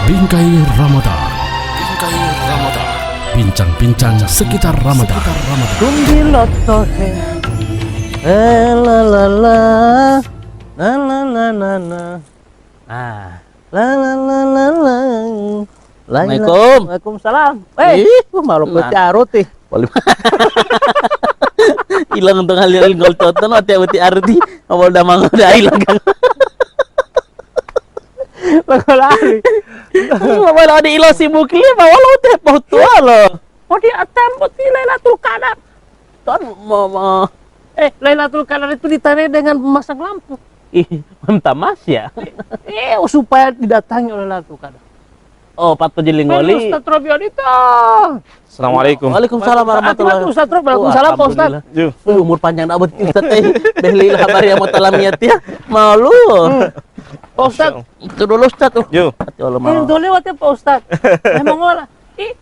Bingkai Ramadan. Bingkai Ramadan. Bincang-bincang sekitar Ramadan. Kumbiloto he, la la la, la la la la la, la la la la la. Assalamualaikum. Waalaikumsalam. Malu Nah. pecarut ih. Ilang untuk halil gol tonton ati ati arti awal damang udah hilang kan. Lagi. Awal ada ilo sibuk li awal teh pautu lo. Oh di atam putih Lailatul Qadar. Ton mau Lailatul Qadar itu ditandai dengan memasang lampu. tamas ya. Supaya didatangi oleh Lailatul Qadar. Oh patu jeling oli. Ustaz Robianito. Assalamualaikum. Waalaikumsalam warahmatullahi Ustaz Rob, Waalaikumsalam Pak Ustaz. Umur panjang dak betul Ustaz behli kabar yang mau talamiyat ya. Malu. Pak Ustaz, Itu dulu Ustaz tuh. Yo. Allah ini mau. dulu lewat ya Pak Ustaz. Memang lah.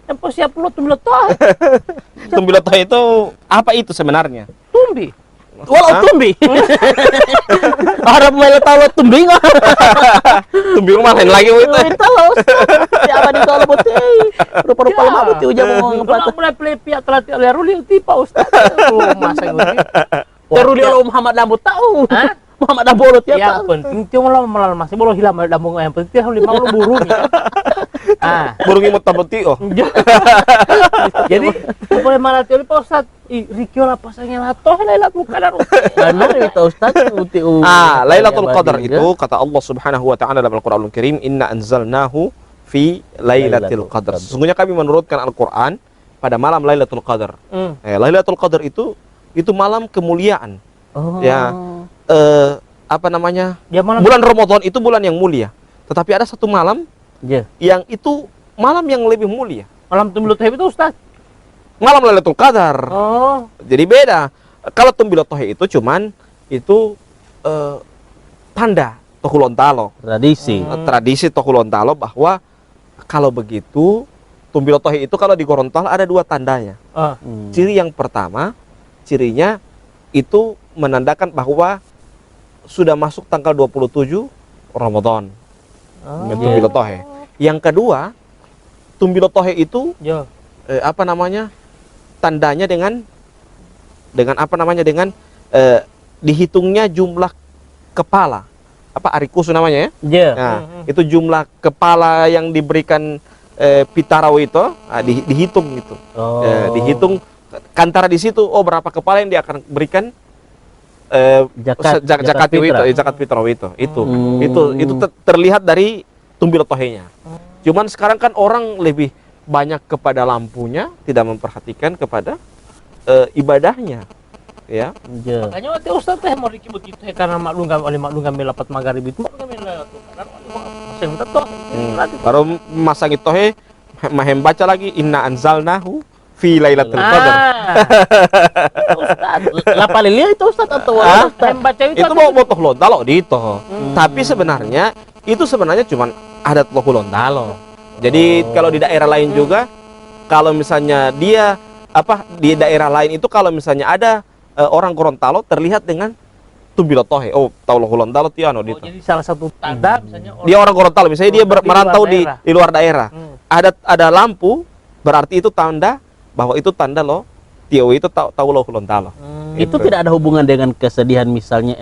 Tempo siap lu tumbil toh. Tumbilotoh itu apa itu sebenarnya? Tumbi. Walau tumbi. Harap melo tahu tumbi nggak? Tumbi rumah lain lagi itu. Itu loh. Siapa di kalau putih? Rupa-rupa lemah putih ujang mau ngepatah. Mulai play pihak telah ruli ti Pak Ustaz. Masa gitu. Terus dia Muhammad Dambut tahu. Hah? Muhammad Dambut ya Yang tahu. penting cuma lo malah masih boleh hilang dambung yang penting harus lima lu burung. Burung imut tabeti oh. Jadi boleh malah teori Pak Ustaz. Rikyo lah pasangnya latoh Lailatul Qadar. Benar itu Ustaz uti. Lailatul Qadar itu kata Allah Subhanahu wa taala dalam Al-Qur'anul Karim, "Inna anzalnahu fi Lailatul Qadar." Sesungguhnya kami menurunkan Al-Qur'an pada malam Lailatul Qadar. Lailatul Qadar itu malam kemuliaan. Oh. Ya. Apa namanya? Dia malam Bulan Ramadan itu bulan yang mulia. Tetapi ada satu malam Ya. yang itu malam yang lebih mulia. malam tumbil toh itu Ustaz. Malam Lailatul Qadar. Oh. Jadi beda. Kalau Tumbilotoh itu cuman itu tanda Tohuluntalo. Tradisi. Tradisi Tohuluntalo bahwa kalau begitu Tumbilotoh itu kalau di Gorontalo ada dua tandanya. Ciri yang pertama, cirinya itu menandakan bahwa sudah masuk tanggal 27 Ramadan. Tumbilotoh. Yang kedua, Tumbilotoh itu Yo. apa namanya? Tandanya dengan apa namanya? Dengan dihitungnya jumlah kepala. Apa arikusu namanya ya? Ya. Nah, itu jumlah kepala yang diberikan Pitaraw itu dihitung gitu. Oh. Dihitung kantara di situ berapa kepala yang dia akan berikan zakat fitrah itu. Itu terlihat dari Tumbilotohnya. Cuman sekarang kan orang lebih banyak kepada lampunya, tidak memperhatikan kepada ibadahnya, ya. Ya. Makanya waktu Ustaz teh mau dikibut itu karena maklum kami lapat magharib itu kami Lailatul Qadar. Masih minta toh. Baru masang itu mahem baca lagi inna anzalnahu fi Lailatul Qadar. Ustaz, Lapalilia itu Ustaz atau yang baca Itu mau Tohuluntalo di itu. Tapi sebenarnya itu cuman adat Tohuluntalo. Jadi kalau di daerah lain juga, kalau misalnya dia di daerah lain itu kalau misalnya ada orang Gorontalo terlihat dengan Tumbilotoh. Oh, tahu Gorontalo tiano gitu. jadi salah satu tanda misalnya Dia orang Gorontalo, misalnya dia Tapi di merantau luar daerah. di luar daerah. Ada lampu, berarti itu tanda bahwa itu tanda Tio itu tahu Gorontalo. itu tidak ada hubungan dengan kesedihan misalnya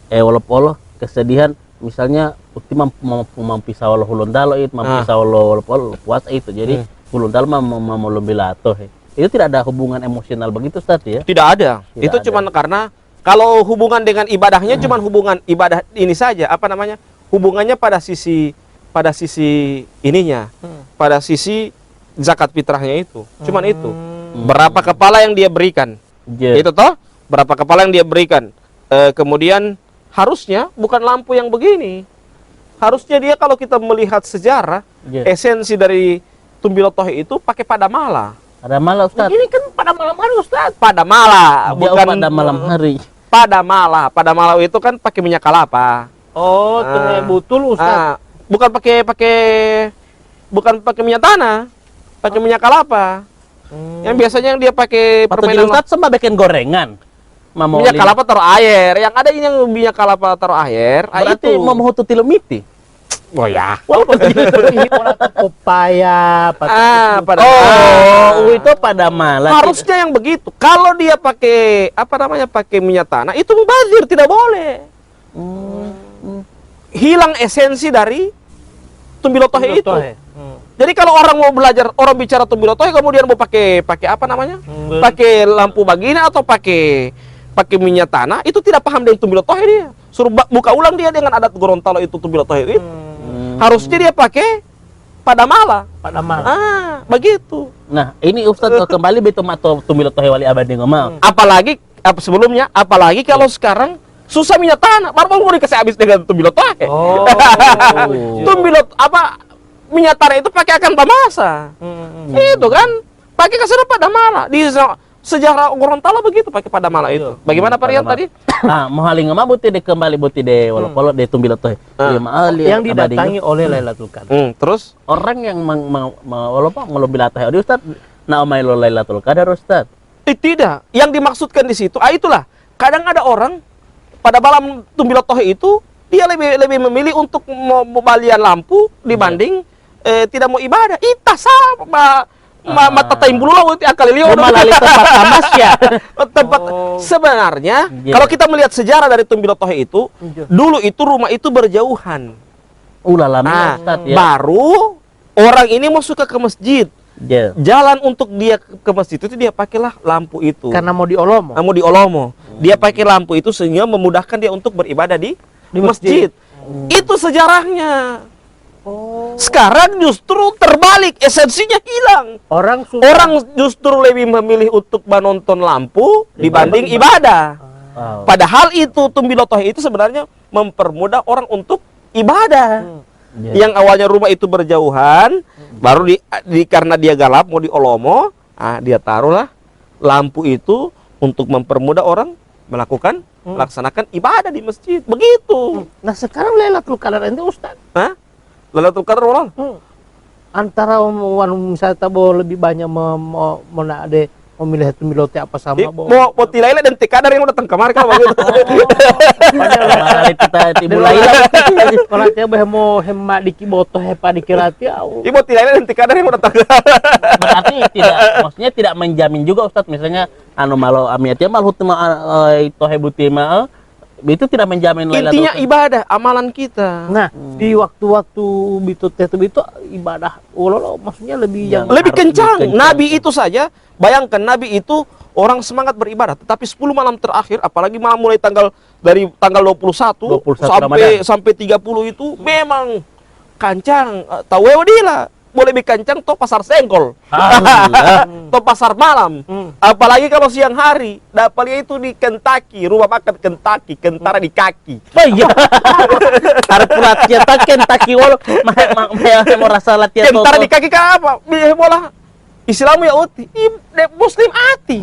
walaupun kesedihan misalnya uti mampu sawal Hulundalo itu mampu sawal walaupun puasa itu jadi Hulundalo mau lebih latoh itu tidak ada hubungan emosional begitu Ustaz ya. Tidak ada. Tidak Itu ada. cuman karena kalau hubungan dengan ibadahnya cuman hubungan ibadah ini saja, apa namanya? Hubungannya pada sisi ininya. Pada sisi zakat fitrahnya itu. Cuman itu. Berapa kepala yang dia berikan? Ya. Itu toh? Berapa kepala yang dia berikan? Kemudian harusnya bukan lampu yang begini. Harusnya dia kalau kita melihat sejarah, Ya. esensi dari Tumbilotoh itu pakai padamala. Ada malam Ustaz. ini kan pada malam hari Ustaz. Padamala, Dia bukan pada malam hari. Padamala. Padamala itu kan pakai minyak kelapa. Oh, betul Ustaz. Bukan pakai minyak tanah, pakai minyak kelapa. Yang biasanya yang dia pakai Patu permainan Ustaz sama bikin gorengan. minyak kelapa taruh air. Yang ada ini yang minyak kelapa taruh air. Berarti Itu mau tutilumiti. Oh ya. Pepaya, Pada Itu pada malah. harusnya yang begitu. Kalau dia pakai pakai minyak tanah itu mubazir, tidak boleh. Hilang esensi dari tumbilotohe itu. Jadi kalau orang mau belajar, orang bicara tumbilotohe kemudian mau pakai pakai lampu bagina atau pakai minyak tanah, itu tidak paham dengan tumbilotohe dia. Suruh buka ulang dia dengan adat Gorontalo itu tumbilotohe itu. Harusnya dia pakai padamala. Begitu. Nah, ini Ustadz kembali betul atau tumbilotohe wali abadi ngomong. Apalagi kalau sekarang susah minyak tanah, baru mau dikasih habis dengan tumbilotohe. Minyak tanah itu pakai akan pamasa. Itu kan pakai kasih padamala. Di sejarah Gorontalo begitu pakai padamala itu. Bagaimana Pak Rian tadi? Nah, mau haling ngomong buti de kembali buti de walau de tumbilotohe. Yang didatangi oleh Lailatul Qadar. Terus orang yang ngelobi latah di Ustaz, nah omai lo Lailatul Qadar Ustaz. Tidak, yang dimaksudkan di situ, itulah. Kadang ada orang pada malam tumbilotohe itu dia lebih memilih untuk membalian lampu dibanding tidak mau ibadah. Ita sama mata taimbulu lah uti akal liu Malah tempat tamas ya. tempat sebenarnya kalau kita melihat sejarah dari tumbilotohe itu, dulu itu rumah itu berjauhan. Lama Ustaz ya. Baru orang ini mau suka ke masjid. Jalan untuk dia ke masjid itu dia pakailah lampu itu. Karena mau diolomo. Mau diolomo. Dia pakai lampu itu sehingga memudahkan dia untuk beribadah di masjid. Itu sejarahnya. Sekarang justru terbalik, esensinya hilang. Orang justru lebih memilih untuk menonton lampu dibanding ibadah. Padahal itu tumbilotohe itu sebenarnya mempermudah orang untuk ibadah. Yang awalnya rumah itu berjauhan, baru karena dia galap mau diolomo, dia taruhlah lampu itu untuk mempermudah orang melaksanakan ibadah di masjid. Begitu. Nah sekarang Lailatul Qadar itu Ustaz. Lailatul Qadar orang antara misalnya tabo lebih banyak memilih tumbilotohe apa sama mau tilaila dan tikadar yang datang kemarin kan begitu. Kita tibu laila. Kalau dia mau hemat di kiboto hepa dikirati Ibu tilaila dan tikadar yang datang. Berarti maksudnya tidak menjamin juga Ustadz, misalnya malo amiatnya mal hutma itu hebuti itu tidak menjamin intinya ibadah amalan kita. Nah di waktu-waktu itu ibadah maksudnya lebih kencang. Nabi itu saja, bayangkan Nabi itu orang semangat beribadah, tetapi 10 malam terakhir, apalagi malam mulai dari tanggal 21 sampai 30 itu memang kancang. Tahu lah, boleh lebih kancang toh pasar Sengkol. Toh pasar malam. Apalagi kalau siang hari, dapatnya itu di Kentucky, rumah makan Kentucky, kentara di kaki. Oh iya. Taruh latihan Kentucky walo mau rasa latihan kentara di kaki kan apa? Bola Islam ya uti, Muslim ati.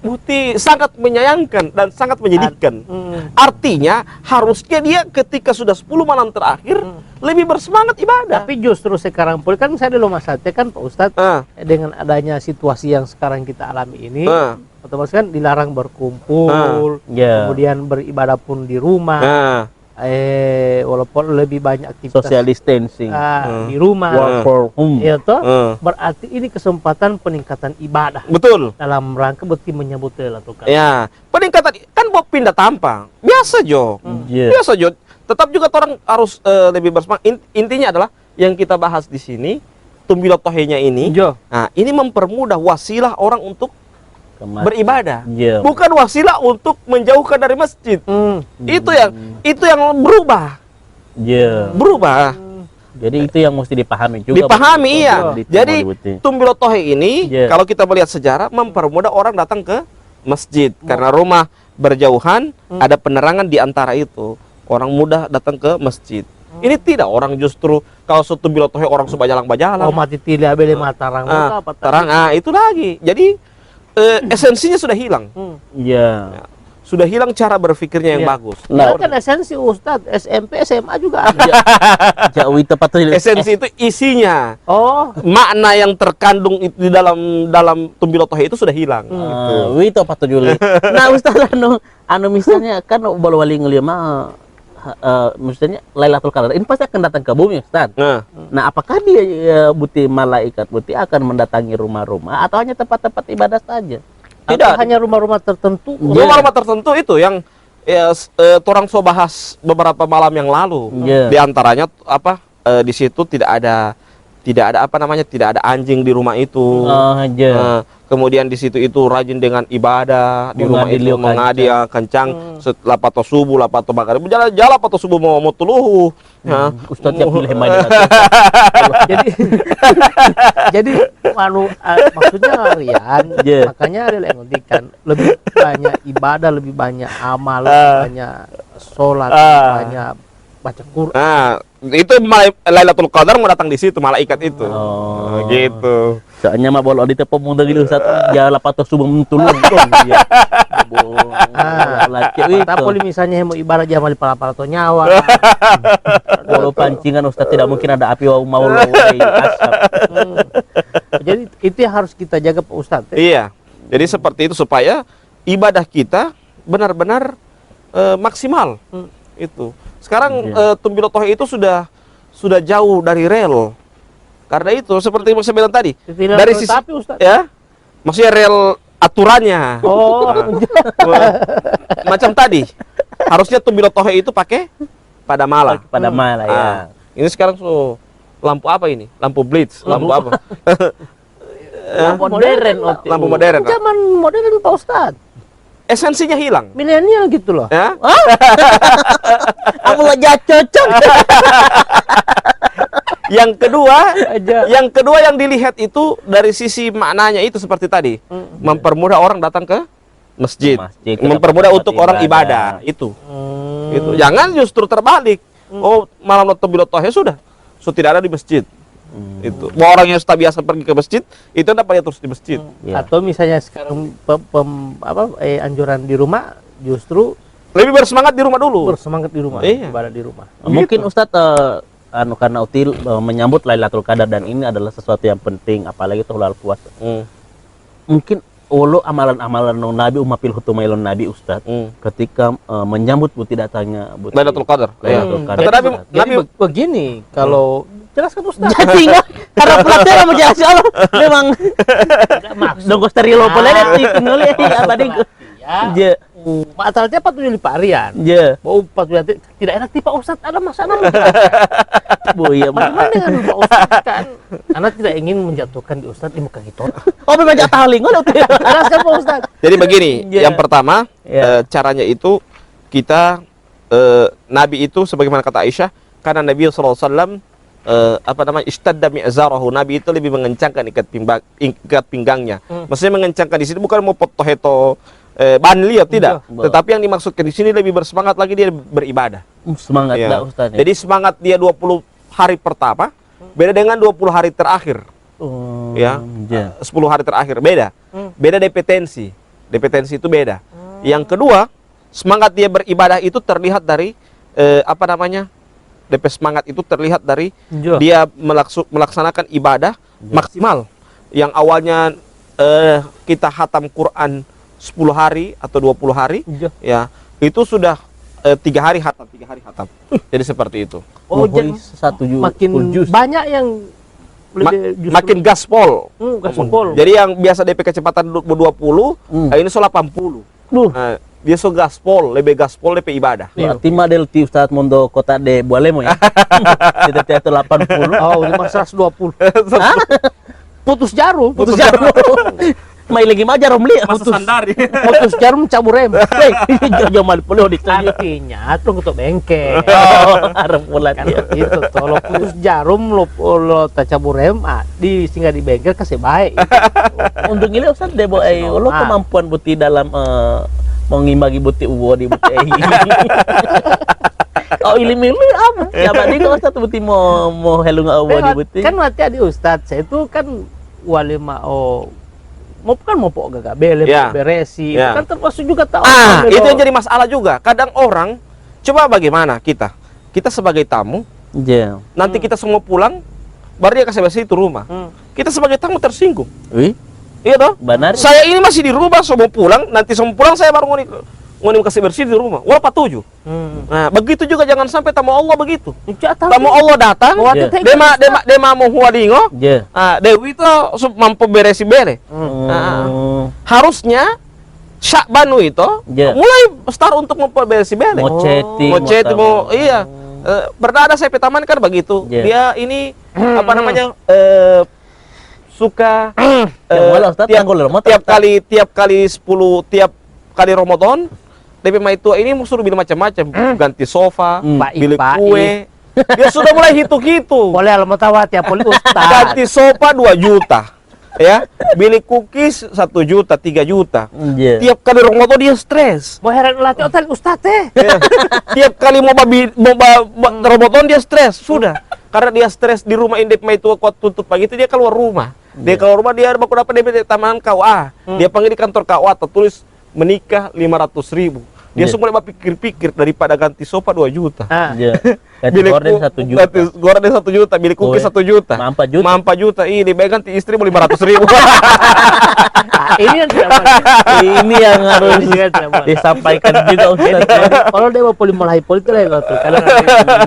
Buti sangat menyayangkan dan sangat menyedihkan. Artinya harusnya dia ketika sudah 10 malam terakhir lebih bersemangat ibadah. Tapi justru sekarang pun kan saya di rumah sate kan Pak Ustadz dengan adanya situasi yang sekarang kita alami ini, otomatis kan dilarang berkumpul, kemudian beribadah pun di rumah. Walaupun lebih banyak aktivitas social distancing di rumah, work from home, berarti ini kesempatan peningkatan ibadah. Betul. Dalam rangka menyambut Lailatul Qadar. Ya, peningkatan kan mau pindah tampang, biasa Jo, biasa Jo. Tetap juga orang harus lebih bersemangat. Intinya adalah yang kita bahas di sini, tumbilotohenya ini. Nah, ini mempermudah wasilah orang untuk beribadah, bukan wasilah untuk menjauhkan dari masjid. Itu yang berubah. Berubah. Jadi itu yang mesti dipahami juga. Dipahami Jadi tumbilotohe ini kalau kita melihat sejarah mempermudah orang datang ke masjid karena rumah berjauhan, ada penerangan di antara itu. Orang mudah datang ke masjid. Ini tidak orang justru kalau tumbilotohe orang subajalang-bajalang. Mati tidak boleh matarang itu lagi. Jadi esensinya sudah hilang. Sudah hilang cara berpikirnya yang bagus. Nah, kan esensi Ustadz, SMP, SMA juga ada. Jauh tepat esensi itu isinya. Makna yang terkandung itu di dalam tumbilotohe itu sudah hilang. Itu apa tuh Juli? Nah, Ustadz anu misalnya kan baru wali ngelima maksudnya Lailatul Qadar ini pasti akan datang ke bumi, Ustaz. Nah, apakah dia buti malaikat buti akan mendatangi rumah-rumah atau hanya tempat-tempat ibadah saja? Tidak, hanya rumah-rumah tertentu. Rumah-rumah tertentu itu yang orang so bahas beberapa malam yang lalu. Di antaranya apa? Di situ tidak ada apa namanya, tidak ada anjing di rumah itu. Kemudian di situ itu rajin dengan ibadah di rumah itu, mengadi kencang setelah pato subuh, pato bakar jalan pato subuh mau tuluhu. Ustaz yang pilih main. jadi maksudnya Rian, makanya ada yang ngendikan lebih banyak ibadah, lebih banyak amal, lebih banyak sholat, lebih banyak baca Quran. Itu Lailatul Qadar mau datang di situ malaikat itu. Gitu. Soalnya mah boleh di tepung muda gitu satu ya lapato subuh mentulung dong dia. Tapi misalnya mau ibarat jamal para to nyawa. Kalau pancingan Ustaz tidak mungkin ada api mau asap. Jadi itu yang harus kita jaga Pak Ustaz. Iya. Jadi seperti itu supaya ibadah kita benar-benar maksimal. Itu. Sekarang Tumbilo Tohe itu sudah jauh dari rel. Karena itu seperti yang saya bilang tadi, dari sisi ya, maksudnya rel aturannya. Macam tadi, harusnya Tumbilo Tohe itu pakai pada malam. Pada malam ya. Ini sekarang lampu apa ini? Lampu blitz, lampu apa? Lampu modern. Lampu modern. Zaman modern Pak Ustaz. Esensinya hilang. Milenial gitu loh. Ya? Aku aja cocok. Yang kedua yang dilihat itu dari sisi maknanya itu seperti tadi, mempermudah orang datang ke masjid mempermudah untuk orang ibadah itu. Itu. Jangan justru terbalik. Malam Tumbilo Tohe sudah tidak ada di masjid. Itu orang yang sudah biasa pergi ke masjid itu dapat terus di masjid. Atau misalnya sekarang anjuran di rumah justru lebih bersemangat di rumah dulu. Bersemangat di rumah, ibadah di rumah. Mungkin Ustadz karena Util menyambut Lailatul Qadar dan ini adalah sesuatu yang penting, apalagi itu bulan puasa. Mungkin amalan-amalan Nabi umapil hutumailon Nabi Ustadz ketika menyambut buti datangnya Lailatul Qadar. Nabi begini, kalau jelaskan Ustaz. Jadi karena pelatih mau jelaskan memang dongkos sterilo pelet itu nulis tadi. Ya. Masalahnya patuh di Pak Rian. Mau patuh tidak enak Pak Ustaz, ada masalah. Bagaimana dengan Pak Ustaz kan? Karena tidak ingin menjatuhkan di Ustaz di muka kita. Memang jataling jelaskan Pak Ustaz. Jadi begini, yang pertama caranya itu kita Nabi itu sebagaimana kata Aisyah, karena Nabi sallallahu alaihi wasallam istadda mi'zarahu, Nabi itu lebih mengencangkan ikat pinggangnya. Maksudnya mengencangkan di sini bukan mau potoheto banli ya, tidak. Tetapi yang dimaksudkan di sini lebih bersemangat lagi dia beribadah. Semangat Ustaz. Jadi semangat dia 20 hari pertama beda dengan 20 hari terakhir. 10 hari terakhir beda. Beda dependensi. Dependensi itu beda. Yang kedua, semangat dia beribadah itu terlihat dari semangat itu terlihat dari dia melaksanakan ibadah maksimal. Yang awalnya kita khatam Quran 10 hari atau 20 hari, itu sudah 3 hari khatam. Jadi seperti itu. Jadi makin banyak yang makin gaspol. Jadi yang biasa DP kecepatan 20, ini 80. Dia so gaspol, lebih gaspol DP ibadah. Berarti model ti Ustaz Mondo kota de boleh mau ya? Kita 80. Oh, 520. Putus jarum. Mai lagi mah jarum li. Putus jarum cabur rem. Jamal puluh di artinya tuh untuk bengkel. Arep bulat kan itu. Kalau putus jarum lo cabur rem di singgah di bengkel kasih baik. Untuk ini Ustaz debo lo kemampuan buti dalam mengimbagi buti uwo di buti ilim apa? Siapa nih kalau Ustaz buti mau helung uwo di buti? Kan mati adi Ustaz, saya itu kan wali mau pok gagak bele beresi kan termasuk juga tahu. Itu yang jadi masalah juga. Kadang orang coba bagaimana kita sebagai tamu, nanti kita semua pulang, baru dia kasih bersih itu rumah. Kita sebagai tamu tersinggung. Iya toh? Benar. Saya ini masih di rumah, semua pulang, nanti semua pulang saya baru ngoni kasih bersih di rumah. Wala patuju. Nah, begitu juga jangan sampai tamu Allah begitu. Tamu Tamu Allah datang, dema mau huadingo. Ya. Dewi itu mampu beresi bere. Harusnya Syakbanu itu mulai start untuk memperberesi bere. Mau chatting, mau iya. Berdada saya petaman kan begitu. Dia ini apa namanya suka tiap kali Ramadan DP Maitua ini suruh beli macam-macam, ganti sofa, beli kue. Dia sudah mulai hitung-hitung. Boleh alamat tawa tiap poli ustaz. Ganti sofa 2 juta. Ya, beli cookies 1 juta, 3 juta. Tiap kali Ramadan dia stres. Mau heran latih otak ustaz teh. Ya. Tiap kali mau Ramadan dia stres, sudah. Karena dia stres di rumah indep Maitua kuat tutup pagi itu dia keluar rumah. Dia keluar rumah dia baku dapat DP tambahan KUA. Dia panggil di kantor KUA tertulis menikah 500.000. Dia semua pikir-pikir daripada ganti sofa 2 juta. Ganti gorden 1 juta. Ganti gorden 1 juta, beli cookies 1 juta. 4 juta. 4 juta. Ini baik ganti istri mau 500.000. Ini yang tidak boleh. Ini yang harus disampaikan juga Ustaz. Kalau dia mau mulai politik lah itu.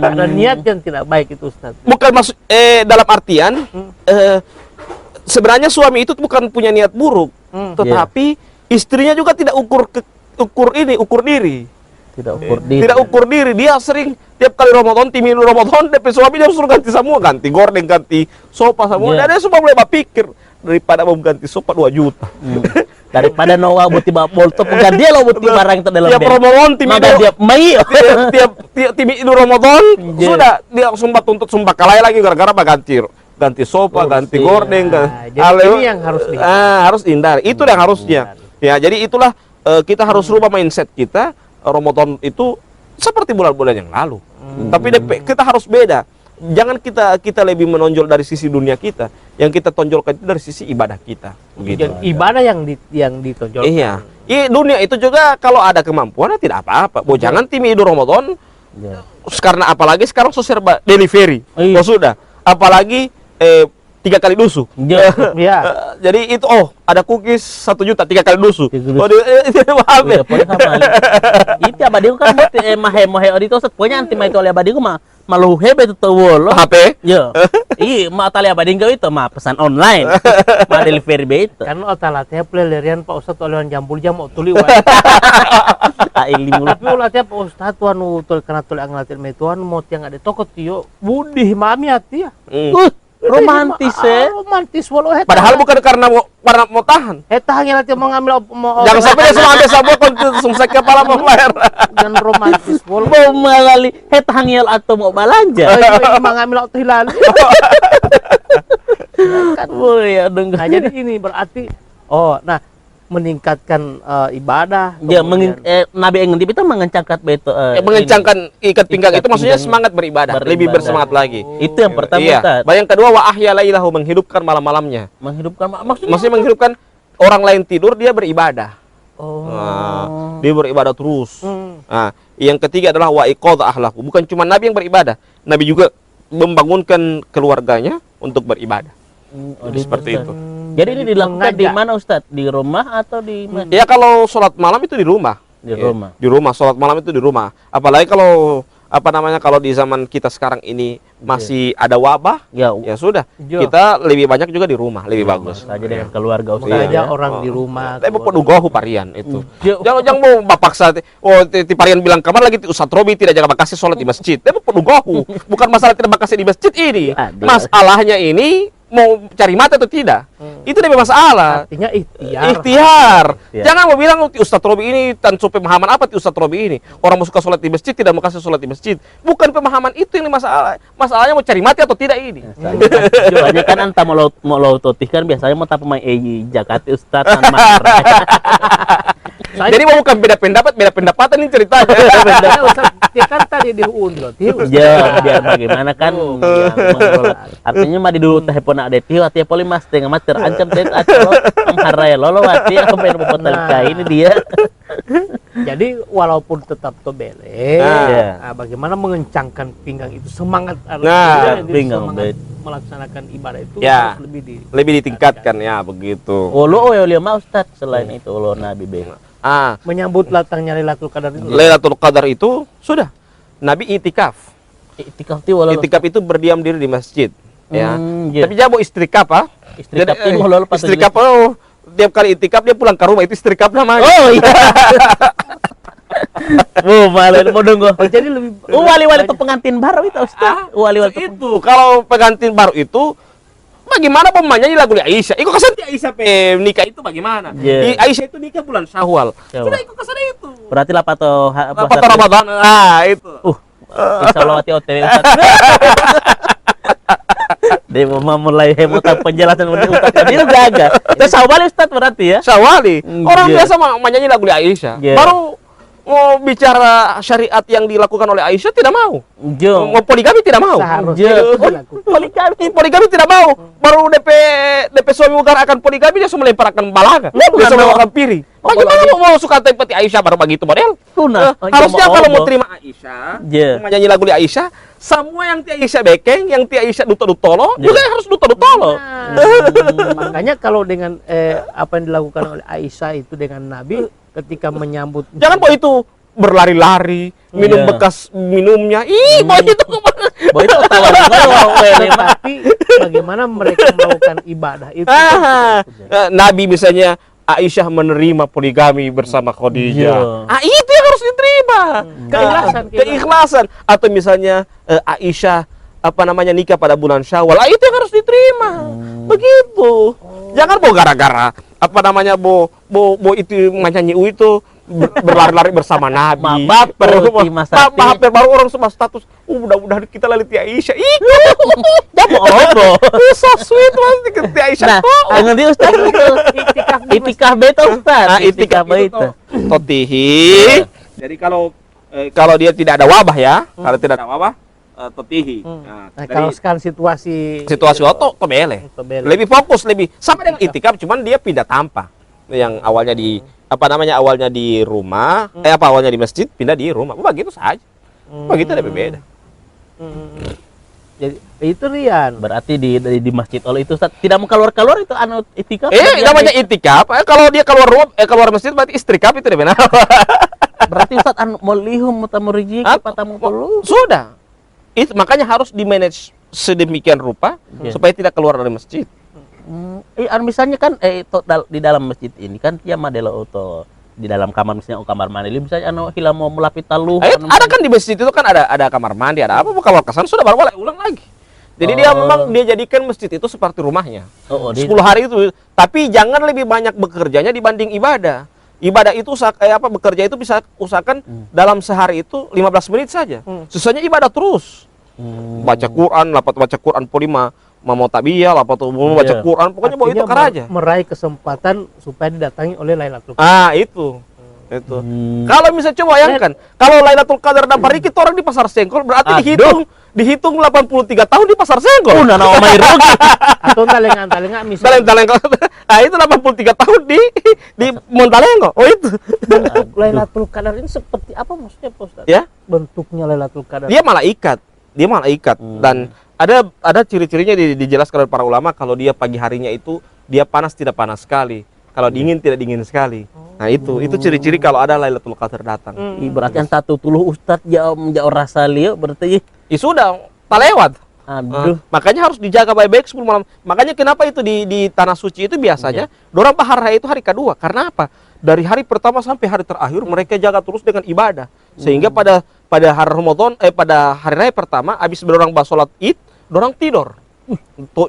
Karena niat yang tidak baik itu Ustaz. Bukan maksud dalam artian sebenarnya suami itu bukan punya niat buruk, tetapi istrinya juga tidak ukur diri. Tidak ukur diri. Dia sering tiap kali Ramadan, DP suami dia suruh ganti semua, ganti gorden, ganti sofa semua. Dan dia semua mulai berpikir daripada mau ganti sofa 2 juta. Daripada Noah buti bolto pegan dia lo buti barang itu dalam tiap Ramadan tiap Ramadan sudah dia langsung tuntut sumpah kalai lagi gara-gara ganti sofa, ganti gorden, ini yang harus hindari. Itu yang harusnya. Ya, jadi itulah kita harus rubah mindset kita. Ramadan itu seperti bulan-bulan yang lalu. Tapi kita harus beda. Jangan kita lebih menonjol dari sisi dunia kita. Yang kita tonjolkan itu dari sisi ibadah kita. Begitu. Ibadah yang ditonjolkan. Iya. Dunia itu juga kalau ada kemampuan tidak apa-apa. Jangan tim Idul Ramadan. Karena apalagi sekarang sosial delivery. Sudah. Apalagi 3 kali dusu. Jadi itu ada cookies 1 juta 3 kali dusu. Itu abadi kan mahe itu pokoknya anti itu oleh abadi mah malu hebe itu wolo HP. Mah tali abadi itu mah pesan online. Mah delivery be itu. Kan otalatnya pelerian Pak Ustaz olehan jambul jam mau tuli Tapi ulatnya Pak Ustaz tuan karena tuli anglatin metuan mau tiang ada toko tio budi mami hati ya. Romantis romantis walau padahal bukan karena mau tahan. Hanya nanti mau ngambil jangan sampai dia semua ambil sabuk sumsek kepala mau bayar. Dan romantis walau mau melalui hangil atau mau belanja. Mau ngambil auto hilal. Kan ya dengar. Nah, jadi ini berarti meningkatkan ibadah. Nabi yang itu mengencangkan beto. Mengencangkan ikat pinggang itu maksudnya semangat beribadah, lebih bersemangat lagi. Itu yang pertama. Yang kedua wa ahya lailahu, menghidupkan malam-malamnya. Maksudnya menghidupkan orang lain tidur dia beribadah. Dia beribadah terus. Nah, yang ketiga adalah wa iqadha ahlaku. Bukan cuma Nabi yang beribadah, Nabi juga membangunkan keluarganya untuk beribadah. Seperti itu. Jadi ini dilakukan di mana Ustadz? Di rumah atau di mana? Ya kalau sholat malam itu di rumah. Di rumah. Di rumah, sholat malam itu di rumah. Apalagi kalau kalau di zaman kita sekarang ini masih ada wabah, ya sudah. Kita lebih banyak juga di rumah, lebih bagus. Saja dengan keluarga Ustadz. Saja orang di rumah. Tapi penugahu parian itu. Jangan mau bapaksa. Ti parian bilang kamar lagi Ustadz Robi tidak jaga bakasi sholat di masjid. Tapi penugahu. Bukan masalah tidak bakasi di masjid ini. Masalahnya ini mau cari mata atau tidak, itu lebih masalah. Artinya ikhtiar. Jangan mau bilang Ustadz Robi ini tan pemahaman apa Ustadz Robi ini, orang mau suka sholat di masjid tidak mau kasih sholat di masjid. Bukan pemahaman itu yang masalah. Masalahnya mau cari mati atau tidak ini. Soalnya kan anta mau totih kan biasanya mau pemain Jakarta Ustadz marah. Jadi mau bukan beda pendapatan ini ceritanya. Dia kan tadi diundur. Ya, biar bagaimana kan. Artinya mah di dulu teh pon ada tiu ati poli mas tengah mas terancam teh atau mengharai lolo ati apa yang memotong ini dia. Jadi walaupun tetap tobele, bagaimana mengencangkan pinggang itu semangat pinggang melaksanakan ibadah itu harus lebih ditingkatkan ya begitu. Lo mah Ustaz selain itu lo Nabi be. menyambut datangnya Lailatul Qadar itu. Lailatul Qadar itu sudah Nabi itikaf. Itikaf itu walau Itikaf itu berdiam diri di masjid, ya. iya. Tapi dia mau istrikaf, Istrikaf itu walau pas istrikaf, tiap kali itikaf dia pulang ke rumah, itu istrikaf namanya. Oh iya. Malah mau dong. Jadi lebih Wali-wali itu pengantin baru itu Ustaz. Wali-wali itu kalau pengantin baru itu bagaimana menyanyi lagu Aisyah? Ikut kesan Aisyah nikah itu bagaimana? Yeah. Aisyah itu nikah bulan Syawal. Sudah ikut kesan itu. Berarti lah pato Apa Ramadan? Itu. Insyaallah hati OTW Ustaz. Dia mau mulai hemutan penjelasan Ustaz. Dia jaga. Itu Syawal Ustaz berarti ya? Syawali. Orang biasa menyanyi lagu Aisyah. Baru mau bicara syariat yang dilakukan oleh Aisyah tidak mau. Mau poligami tidak mau. Poligami tidak mau. Baru DP suami bukan akan poligami, dia sudah melemparkan balaga. Dia sudah melemparkan piring. Bagaimana mau suka seperti Aisyah baru begitu model? Harusnya kalau mau terima Aisyah, menyanyi lagu Aisyah, semua yang ti Aisyah bekeng, yang ti Aisyah duta-dutolo, juga harus duta-dutolo. Makanya kalau dengan apa yang dilakukan oleh Aisyah itu dengan Nabi ketika menyambut, jangan bawa itu berlari-lari, minum bekas minumnya. Bawa itu. Bawa itu tawa. Tapi bagaimana mereka melakukan ibadah itu? Nabi misalnya Aisyah menerima poligami bersama Khadijah. Itu yang harus diterima. Keikhlasan. Atau misalnya Aisyah nikah pada bulan Syawal. Itu yang harus diterima. Begitu. Jangan bawa gara-gara bo itu menyanyi itu berlari-lari bersama Nabi. Baru orang semua status. Mudah-mudahan kita laliti Aisyah. So sweet pasti ke Aisyah. Nah, dengan dia Ustaz itu itikaf beta Ustaz. Itikaf itu. Totihi. Jadi kalau dia tidak ada wabah ya, kalau tidak ada wabah totihi. Nah, kalau sekarang situasi oto tobele. Lebih fokus, lebih sama dengan itikaf, cuman dia pindah tampak. Yang awalnya di awalnya di rumah, awalnya di masjid, pindah di rumah. Begitu saja. Begitu lebih beda. Jadi itu Rian. Berarti di masjid Allah itu Ustaz, tidak mau keluar itu itikaf. Namanya itikaf. Kalau dia keluar masjid berarti istrikaf itu benar. Berarti Ustaz mau lihum tamu rezeki patamu perlu. Sudah. Itu makanya harus di-manage sedemikian rupa supaya tidak keluar dari masjid. Misalnya kan di dalam masjid ini kan dia model auto di dalam kamar misalnya kamar mandi misalnya hilang mau melapit taluh. Ada kan di masjid itu kan ada kamar mandi, ada apa kalau kesan sudah baru boleh ulang lagi. Jadi dia jadikan masjid itu seperti rumahnya. 10 hari itu, tapi jangan lebih banyak bekerjanya dibanding ibadah. Ibadah itu bekerja itu bisa usahakan dalam sehari itu 15 menit saja. Sisanya ibadah terus. Baca Quran, baca Quran polima, mau tabiyah, baca Quran, pokoknya bawa itu aja. Meraih kesempatan supaya didatangi oleh Lailatul Qadar. Itu. Kalau misalnya coba bayangkan, kalau Lailatul Qadar dan pariki orang di Pasar Sengkol berarti dihitung 83 tahun di Pasar Sengkol. Nama Omai Rogi. Atau talengan misalnya. Itu 83 tahun di Montalengko. Itu. Bentuk Lailatul Qadar ini seperti apa maksudnya Pak Ustaz? Ya? Bentuknya Lailatul Qadar. Dia malaikat dan ada ciri-cirinya dijelaskan oleh para ulama. Kalau dia pagi harinya itu dia panas tidak panas sekali, kalau dingin tidak dingin sekali. Nah itu ciri-ciri kalau ada Lailatul Qadar datang. Berarti yang 1 tuluh Ustaz jauh rasa lieu berarti sudah tak lewat. Aduh. Makanya harus dijaga baik-baik 10 malam. Makanya kenapa itu di tanah suci itu biasanya dorang bahar raya itu hari kedua. Karena apa? Dari hari pertama sampai hari terakhir mereka jaga terus dengan ibadah. Sehingga pada hari Ramadan pada hari raya pertama habis dorang sholat Id, dorang tidur.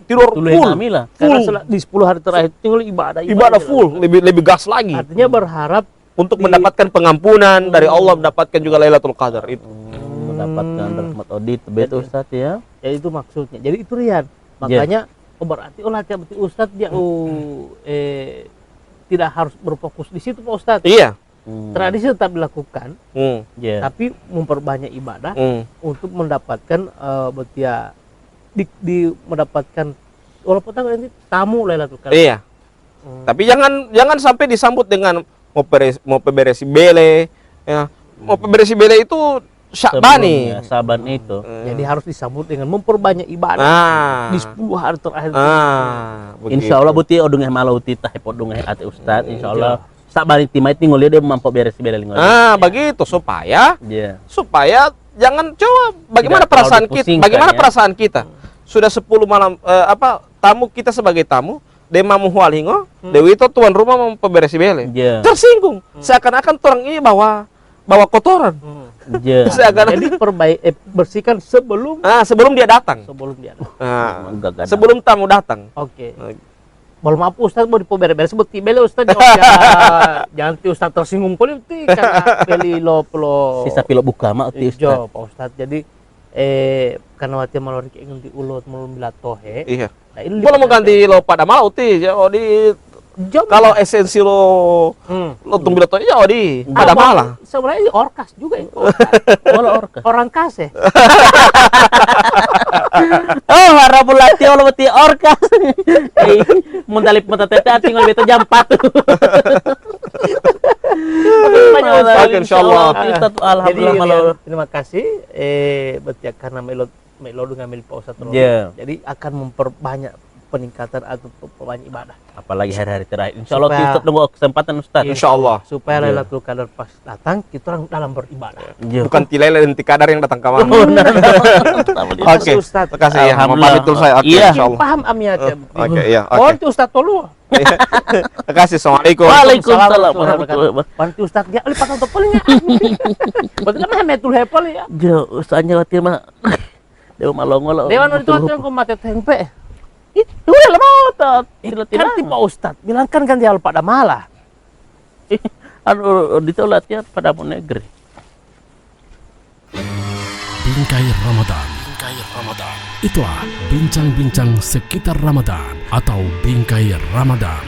Tidur full. Karena di 10 hari terakhir tinggal ibadah full, lebih gas lagi. Artinya berharap untuk mendapatkan pengampunan dari Allah, mendapatkan juga Lailatul Qadar itu. Mendapatkan rahmat audit betul Ustaz ya. Ya itu maksudnya. Jadi itu Rian. Makanya berarti Ustaz dia tidak harus berfokus di situ Pak Ustaz. Iya. Tradisi tetap dilakukan, tapi memperbanyak ibadah untuk mendapatkan mendapatkan walaupun nanti tamu Lailatul Qadar. Iya. Tapi jangan sampai disambut dengan mau beberesi bele, ya. Mau beberesi bele itu Sya'bani. Saban itu. Jadi harus disambut dengan memperbanyak ibadah di 10 hari terakhir. Insya Allah buti odungeh malau titah podungeh ati Ustaz. Insya Allah sabari timai tinggal dia mampu beres lingkungan. Begitu supaya Iya. supaya jangan coba bagaimana Tidak terlalu perasaan kita, dipusingkan, bagaimana ya. perasaan kita. Sudah 10 malam tamu kita sebagai tamu, Dema muhual hingo, Dewi itu tuan rumah mau pemberesi bele. Iya. Tersinggung. Seakan-akan orang ini bawa kotoran. Iya. Jadi bersihkan sebelum Sebelum dia datang. Enggak. Sebelum tamu datang. Oke. Belum apa Ustaz mau dipober-beres beti beli Ustaz jangan ti Ustaz tersinggung poli ti karena beli lo Sisa pilok buka mak ti Ustaz. Pak Ustaz. Jadi karena wati malori ingin diulut mulun bila tohe. Iya. Nah, ini Boleh mau ganti lo pada mau ti, ya di kalau esensi lo tumbil to ya di pada malah. Sebenarnya orkas juga itu. Orkas. Orang kas ya. Oh, harap bulati Allah beti orkas. Mun dalip mata tete tinggal beta jam 4. Oke, insyaallah. Alhamdulillah malah. Terima kasih beti karena melo ngambil Pak Ustaz terus. Yeah. Jadi akan memperbanyak peningkatan atau perbanyak ibadah. Apalagi hari-hari terakhir. Insyaallah Supaya- Ustaz tunggu kesempatan Ustaz. Insyaallah. Supaya Lailatul Qadar pas datang kita orang dalam beribadah. Iya. Bukan tilele dan tikadar yang datang ke mana. Oke. Ustaz. Terima kasih ya. Alhamdulillah. Pamit dulu saya. Oke, Iya. insyaallah. Paham amiatnya. Oke, iya. Oh, Oke. itu Ustaz tolu. Terima kasih. Assalamualaikum. Waalaikumsalam warahmatullahi wabarakatuh. Panti Ustaz dia lipat untuk polinya. Betul kan metul hepol ya. Jo, Ustaznya watir mah. Dewa malongo. Dewan itu yang kau mati tempe. Itu udah mau tot. Kan ti Pak Ustaz bilang kan dia pada malah. Anu ditolatnya pada mau negeri. Bingkai Ramadan. Itulah bincang-bincang sekitar Ramadan atau Bingkai Ramadan.